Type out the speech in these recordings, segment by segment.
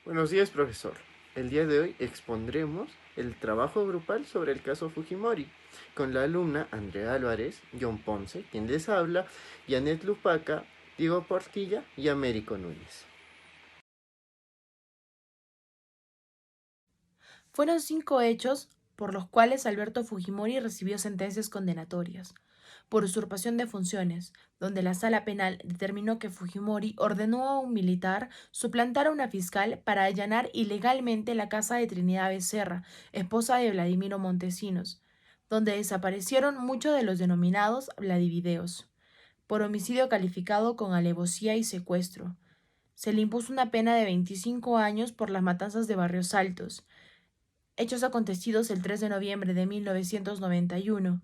Buenos días, profesor. El día de hoy expondremos el trabajo grupal sobre el caso Fujimori, con la alumna Andrea Álvarez, John Ponce, quien les habla, Janet Lupaca, Diego Portilla y Américo Núñez. Fueron 5 hechos por los cuales Alberto Fujimori recibió sentencias condenatorias. Por usurpación de funciones, donde la sala penal determinó que Fujimori ordenó a un militar suplantar a una fiscal para allanar ilegalmente la casa de Trinidad Becerra, esposa de Vladimiro Montesinos, donde desaparecieron muchos de los denominados Vladivideos. Por homicidio calificado con alevosía y secuestro. Se le impuso una pena de 25 años por las matanzas de Barrios Altos, hechos acontecidos el 3 de noviembre de 1991,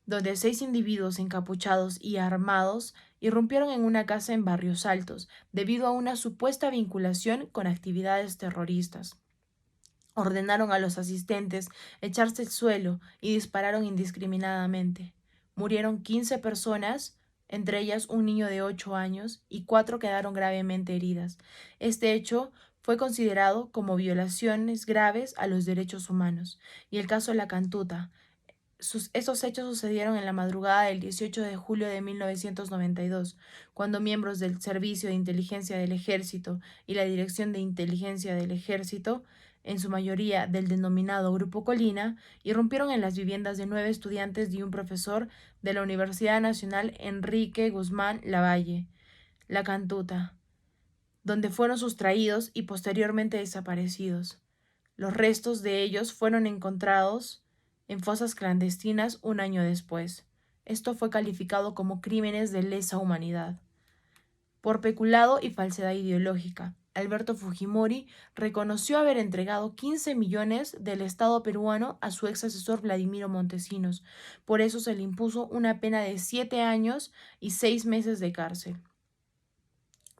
donde 6 individuos encapuchados y armados irrumpieron en una casa en Barrios Altos debido a una supuesta vinculación con actividades terroristas. Ordenaron a los asistentes echarse al suelo y dispararon indiscriminadamente. Murieron 15 personas, entre ellas un niño de 8 años, y 4 quedaron gravemente heridas. Este hecho fue considerado como violaciones graves a los derechos humanos. Y el caso La Cantuta. Esos hechos sucedieron en la madrugada del 18 de julio de 1992, cuando miembros del Servicio de Inteligencia del Ejército y la Dirección de Inteligencia del Ejército, en su mayoría del denominado Grupo Colina, irrumpieron en las viviendas de 9 estudiantes y un profesor de la Universidad Nacional Enrique Guzmán Lavalle, La Cantuta, donde fueron sustraídos y posteriormente desaparecidos. Los restos de ellos fueron encontrados en fosas clandestinas un año después. Esto fue calificado como crímenes de lesa humanidad. Por peculado y falsedad ideológica, Alberto Fujimori reconoció haber entregado 15 millones del Estado peruano a su ex asesor Vladimiro Montesinos. Por eso se le impuso una pena de 7 años y 6 meses de cárcel.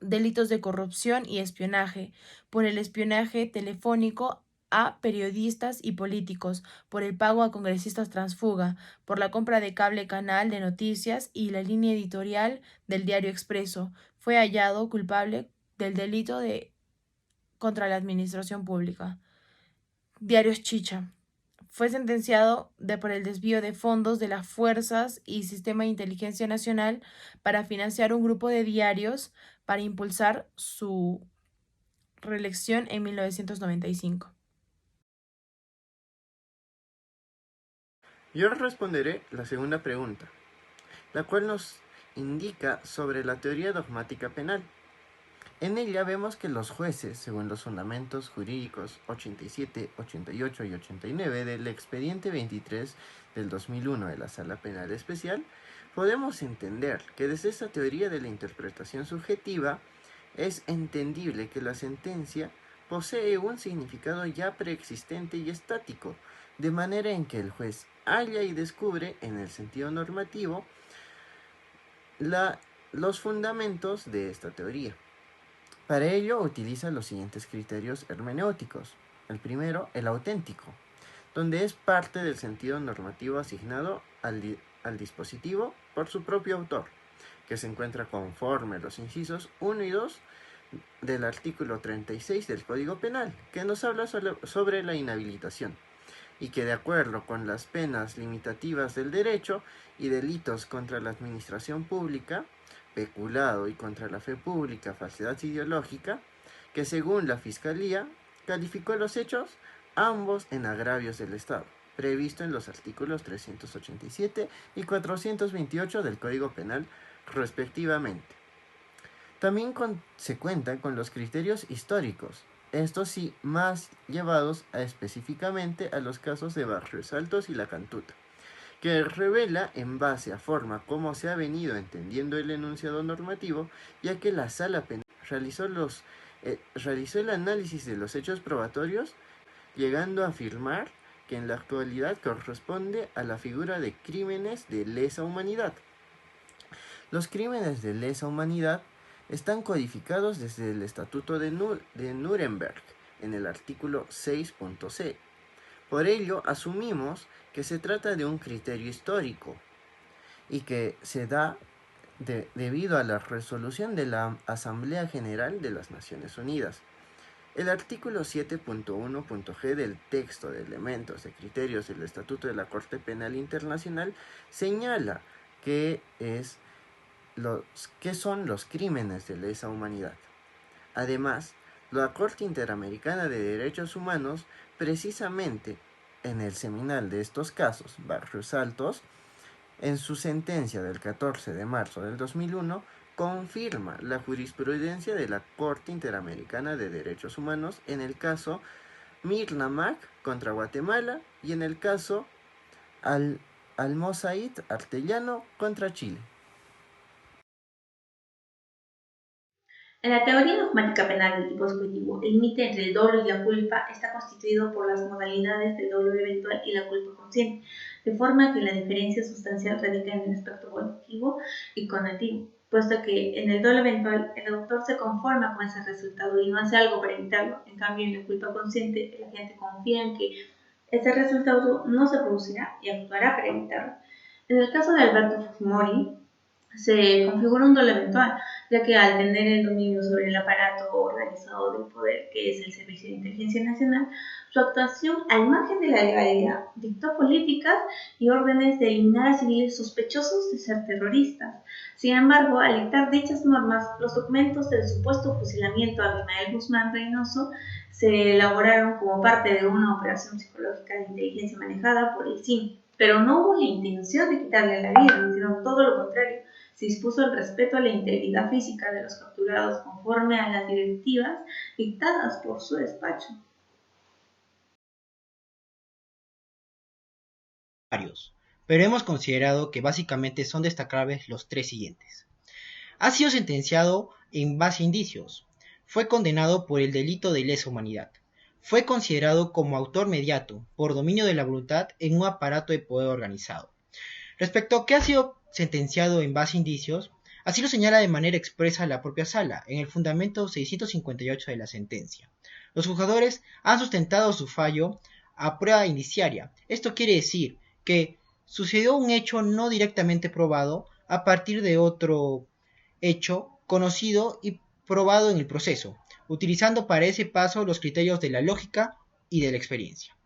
Delitos de corrupción y espionaje, por el espionaje telefónico a periodistas y políticos, por el pago a congresistas transfuga, por la compra de cable canal de noticias y la línea editorial del Diario Expreso. Fue hallado culpable del delito contra la administración pública. Diarios Chicha. Fue sentenciado por el desvío de fondos de las fuerzas y Sistema de Inteligencia Nacional para financiar un grupo de diarios para impulsar su reelección en 1995. Yo responderé la segunda pregunta, la cual nos indica sobre la teoría dogmática penal. En ella vemos que los jueces, según los fundamentos jurídicos 87, 88 y 89 del expediente 23 del 2001 de la Sala Penal Especial, podemos entender que desde esta teoría de la interpretación subjetiva es entendible que la sentencia posee un significado ya preexistente y estático, de manera en que el juez halla y descubre en el sentido normativo los fundamentos de esta teoría. Para ello utiliza los siguientes criterios hermenéuticos. El primero, el auténtico, donde es parte del sentido normativo asignado al dispositivo por su propio autor, que se encuentra conforme a los incisos 1 y 2 del artículo 36 del Código Penal, que nos habla sobre la inhabilitación, y que de acuerdo con las penas limitativas del derecho y delitos contra la administración pública, peculado y contra la fe pública, falsedad ideológica, que según la Fiscalía calificó los hechos ambos en agravios del Estado, previsto en los artículos 387 y 428 del Código Penal respectivamente. También se cuentan con los criterios históricos, estos sí más llevados específicamente a los casos de Barrios Altos y La Cantuta, que revela en base a forma cómo se ha venido entendiendo el enunciado normativo, ya que la Sala Penal realizó el análisis de los hechos probatorios, llegando a afirmar que en la actualidad corresponde a la figura de crímenes de lesa humanidad. Los crímenes de lesa humanidad están codificados desde el Estatuto de Nuremberg, en el artículo 6.c. Por ello, asumimos que se trata de un criterio histórico y que se da debido a la resolución de la Asamblea General de las Naciones Unidas. El artículo 7.1.g del texto de elementos de criterios del Estatuto de la Corte Penal Internacional señala qué son los crímenes de lesa humanidad. Además, la Corte Interamericana de Derechos Humanos, precisamente en el seminal de estos casos, Barrios Altos, en su sentencia del 14 de marzo del 2001, confirma la jurisprudencia de la Corte Interamericana de Derechos Humanos en el caso Mirna Mac contra Guatemala y en el caso Almosaid Artellano contra Chile. En la teoría dogmática penal del tipo subjetivo, el límite entre el dolo y la culpa está constituido por las modalidades del dolo eventual y la culpa consciente, de forma que la diferencia sustancial radica en el aspecto volitivo y conativo, puesto que en el dolo eventual el autor se conforma con ese resultado y no hace algo para evitarlo. En cambio, en la culpa consciente, el agente confía en que ese resultado no se producirá y actuará para evitarlo. En el caso de Alberto Fujimori, se configura un dolo eventual, ya que al tener el dominio sobre el aparato organizado del poder, que es el Servicio de Inteligencia Nacional, su actuación al margen de la legalidad dictó políticas y órdenes de eliminar a civiles sospechosos de ser terroristas. Sin embargo, al dictar dichas normas, los documentos del supuesto fusilamiento a Abimael Guzmán Reynoso se elaboraron como parte de una operación psicológica de inteligencia manejada por el CIN, pero no hubo la intención de quitarle la vida, sino todo lo contrario. Se dispuso el respeto a la integridad física de los capturados conforme a las directivas dictadas por su despacho. Pero hemos considerado que básicamente son destacables los tres siguientes. Ha sido sentenciado en base a indicios. Fue condenado por el delito de lesa humanidad. Fue considerado como autor mediato por dominio de la voluntad en un aparato de poder organizado. Respecto a que ha sido sentenciado en base a indicios, así lo señala de manera expresa la propia sala, en el fundamento 658 de la sentencia. Los juzgadores han sustentado su fallo a prueba indiciaria. Esto quiere decir que sucedió un hecho no directamente probado a partir de otro hecho conocido y probado en el proceso, utilizando para ese paso los criterios de la lógica y de la experiencia.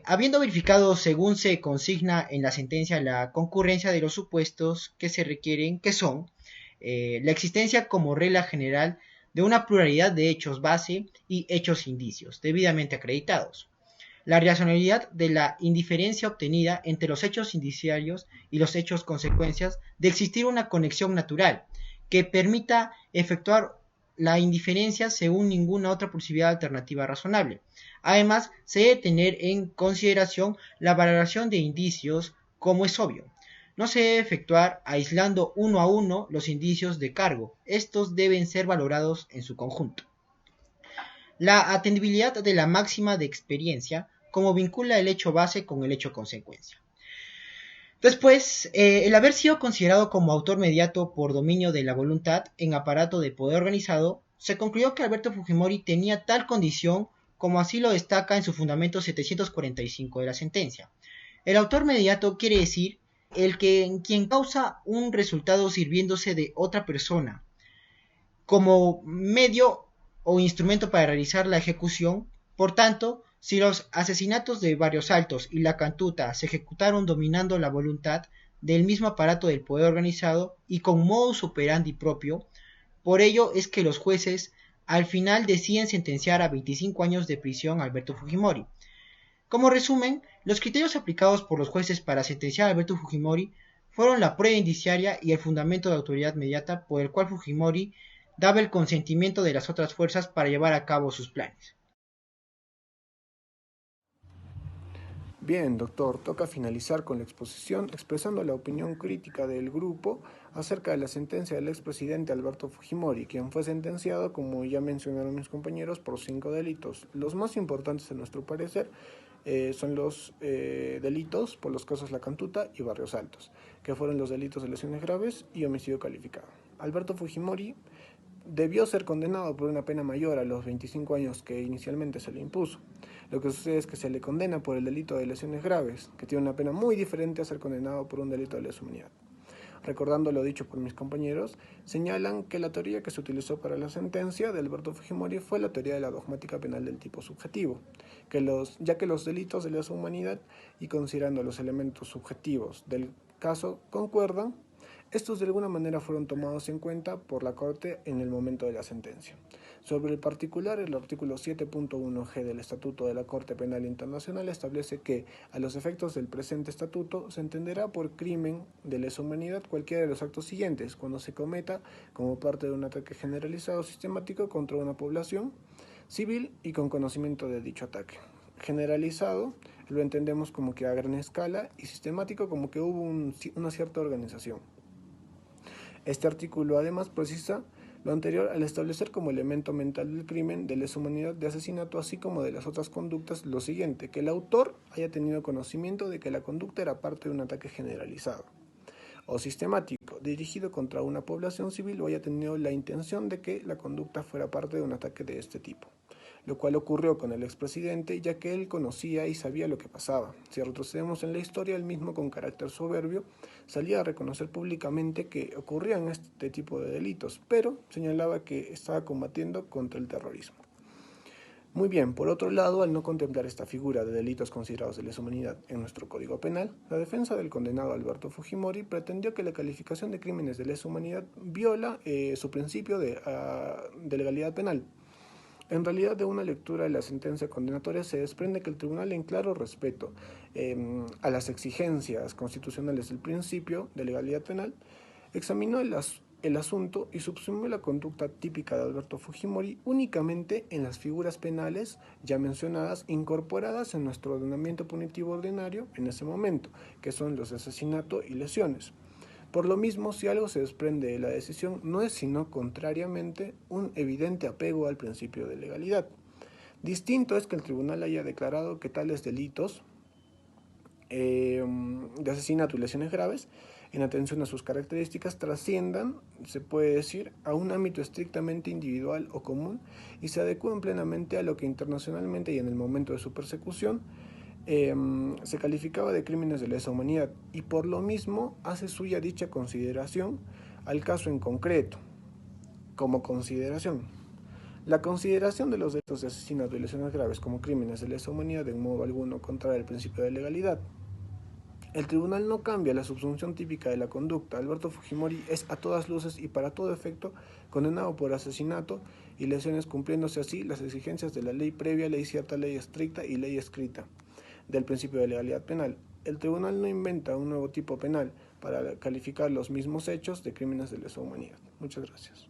Habiendo verificado, según se consigna en la sentencia, la concurrencia de los supuestos que se requieren, que son la existencia como regla general de una pluralidad de hechos base y hechos indicios, debidamente acreditados, la racionalidad de la indiferencia obtenida entre los hechos indiciarios y los hechos consecuencias de existir una conexión natural que permita efectuar la indiferencia según ninguna otra posibilidad alternativa razonable. Además, se debe tener en consideración la valoración de indicios, como es obvio. No se debe efectuar aislando uno a uno los indicios de cargo. Estos deben ser valorados en su conjunto. La atendibilidad de la máxima de experiencia, como vincula el hecho base con el hecho consecuencia. Después, el haber sido considerado como autor mediato por dominio de la voluntad en aparato de poder organizado, se concluyó que Alberto Fujimori tenía tal condición como así lo destaca en su fundamento 745 de la sentencia. El autor mediato quiere decir quien causa un resultado sirviéndose de otra persona como medio o instrumento para realizar la ejecución. Por tanto, si los asesinatos de Barrios Altos y La Cantuta se ejecutaron dominando la voluntad del mismo aparato del poder organizado y con modus operandi propio, por ello es que los jueces al final deciden sentenciar a 25 años de prisión a Alberto Fujimori. Como resumen, los criterios aplicados por los jueces para sentenciar a Alberto Fujimori fueron la prueba indiciaria y el fundamento de autoridad mediata por el cual Fujimori daba el consentimiento de las otras fuerzas para llevar a cabo sus planes. Bien, doctor, toca finalizar con la exposición expresando la opinión crítica del grupo acerca de la sentencia del expresidente Alberto Fujimori, quien fue sentenciado, como ya mencionaron mis compañeros, por 5 delitos. Los más importantes, a nuestro parecer, son los delitos por los casos La Cantuta y Barrios Altos, que fueron los delitos de lesiones graves y homicidio calificado. Alberto Fujimori debió ser condenado por una pena mayor a los 25 años que inicialmente se le impuso. Lo que sucede es que se le condena por el delito de lesiones graves, que tiene una pena muy diferente a ser condenado por un delito de lesa humanidad. recordando lo dicho por mis compañeros, señalan que la teoría que se utilizó para la sentencia de Alberto Fujimori fue la teoría de la dogmática penal del tipo subjetivo, ya que los delitos de lesa humanidad y considerando los elementos subjetivos del caso concuerdan, estos de alguna manera fueron tomados en cuenta por la Corte en el momento de la sentencia. Sobre el particular, el artículo 7.1g del Estatuto de la Corte Penal Internacional establece que, a los efectos del presente estatuto, se entenderá por crimen de lesa humanidad cualquiera de los actos siguientes, cuando se cometa como parte de un ataque generalizado o sistemático contra una población civil y con conocimiento de dicho ataque. Generalizado lo entendemos como que a gran escala y sistemático como que hubo una cierta organización. Este artículo además precisa lo anterior al establecer como elemento mental del crimen de lesa humanidad de asesinato, así como de las otras conductas, lo siguiente: que el autor haya tenido conocimiento de que la conducta era parte de un ataque generalizado o sistemático dirigido contra una población civil o haya tenido la intención de que la conducta fuera parte de un ataque de este tipo, lo cual ocurrió con el expresidente, ya que él conocía y sabía lo que pasaba. Si retrocedemos en la historia, él mismo, con carácter soberbio, salía a reconocer públicamente que ocurrían este tipo de delitos, pero señalaba que estaba combatiendo contra el terrorismo. Muy bien, por otro lado, al no contemplar esta figura de delitos considerados de lesa humanidad en nuestro Código Penal, la defensa del condenado Alberto Fujimori pretendió que la calificación de crímenes de lesa humanidad viola su principio de legalidad penal. En realidad, de una lectura de la sentencia condenatoria se desprende que el tribunal, en claro respeto a las exigencias constitucionales del principio de legalidad penal, examinó el asunto y subsumió la conducta típica de Alberto Fujimori únicamente en las figuras penales ya mencionadas, incorporadas en nuestro ordenamiento punitivo ordinario en ese momento, que son los de asesinato y lesiones. Por lo mismo, si algo se desprende de la decisión, no es sino contrariamente un evidente apego al principio de legalidad. Distinto es que el tribunal haya declarado que tales delitos de asesinato y lesiones graves, en atención a sus características, trasciendan, se puede decir, a un ámbito estrictamente individual o común y se adecúen plenamente a lo que internacionalmente y en el momento de su persecución se calificaba de crímenes de lesa humanidad, y por lo mismo hace suya dicha consideración al caso en concreto. Como consideración, la consideración de los delitos de asesinato y lesiones graves como crímenes de lesa humanidad en modo alguno contraria al principio de legalidad. El tribunal no cambia la subsunción típica de la conducta. Alberto Fujimori es a todas luces y para todo efecto condenado por asesinato y lesiones, cumpliéndose así las exigencias de la ley previa, ley cierta, ley estricta y ley escrita del principio de legalidad penal. El tribunal no inventa un nuevo tipo penal para calificar los mismos hechos de crímenes de lesa humanidad. Muchas gracias.